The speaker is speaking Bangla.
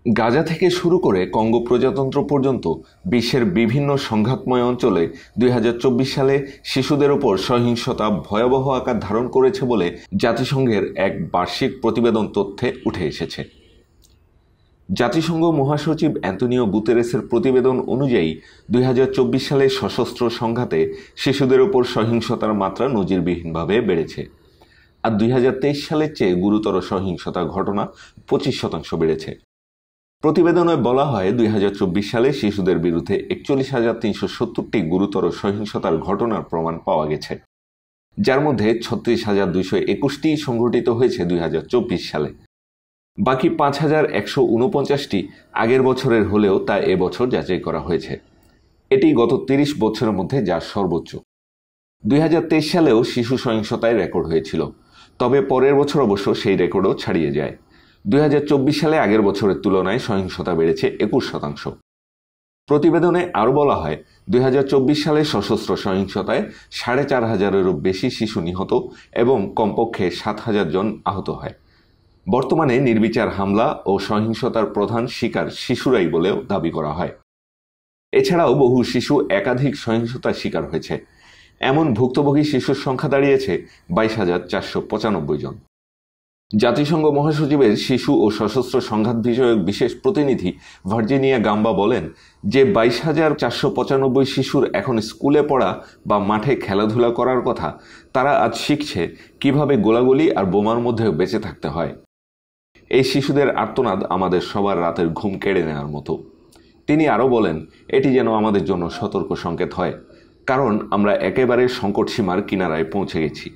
গাজা থেকে শুরু করে কঙ্গো প্রজাতন্ত্র পর্যন্ত বিশ্বের বিভিন্ন সংঘাতময় অঞ্চলে ২০২৪ সালে শিশুদের ওপর সহিংসতা ভয়াবহ আকার ধারণ করেছে বলে জাতিসংঘের এক বার্ষিক প্রতিবেদন তথ্যে উঠে এসেছে। জাতিসংঘ মহাসচিব অ্যান্তোনিও গুতেরেসের প্রতিবেদন অনুযায়ী ২০২৪ সালে সশস্ত্র সংঘাতে শিশুদের ওপর সহিংসতার মাত্রা নজিরবিহীনভাবে বেড়েছে, আর ২০২৩ সালের চেয়ে গুরুতর সহিংসতার ঘটনা ২৫% বেড়েছে। প্রতিবেদনে বলা হয় ২০২৪ সালে শিশুদের বিরুদ্ধে ৪১,৩৭০টি গুরুতর সহিংসতার ঘটনার প্রমাণ পাওয়া গেছে, যার মধ্যে ৩৬,২২১টি সংঘটিত হয়েছে ২০২৪ সালে। বাকি ৫,১৪৯টি আগের বছরের হলেও তা এবছর যাচাই করা হয়েছে। এটি গত ৩০ বছরের মধ্যে যা সর্বোচ্চ। ২০২৩ সালেও শিশু সহিংসতায় রেকর্ড হয়েছিল, তবে পরের বছর অবশ্য সেই রেকর্ডও ছাড়িয়ে যায়। ২০২৪ সালে আগের বছরের তুলনায় সহিংসতা বেড়েছে ২১%। প্রতিবেদনে আরও বলা হয় ২০২৪ সালে সশস্ত্র সহিংসতায় ৪,৫০০-এরও বেশি শিশু নিহত এবং কমপক্ষে ৭,০০০ জন আহত হয়। বর্তমানে নির্বিচার হামলা ও সহিংসতার প্রধান শিকার শিশুরাই বলেও দাবি করা হয়। এছাড়াও বহু শিশু একাধিক সহিংসতার শিকার হয়েছে। এমন ভুক্তভোগী শিশুর সংখ্যা দাঁড়িয়েছে ২২,৪৯৫ জন। জাতিসংঘ মহাসচিবের শিশু ও সশস্ত্র সংঘাত বিষয়ক বিশেষ প্রতিনিধি ভার্জিনিয়া গাম্বা বলেন যে ২২,৪৯৫ শিশুর এখন স্কুলে পড়া বা মাঠে খেলাধুলা করার কথা, তারা আজ শিখছে কিভাবে গোলাগুলি আর বোমার মধ্যেও বেঁচে থাকতে হয়। এই শিশুদের আর্তনাদ আমাদের সবার রাতের ঘুম কেড়ে নেওয়ার মতো। তিনি আরও বলেন, এটি যেন আমাদের জন্য সতর্ক সংকেত হয়, কারণ আমরা একেবারে সংকট সীমার কিনারায় পৌঁছে গেছি।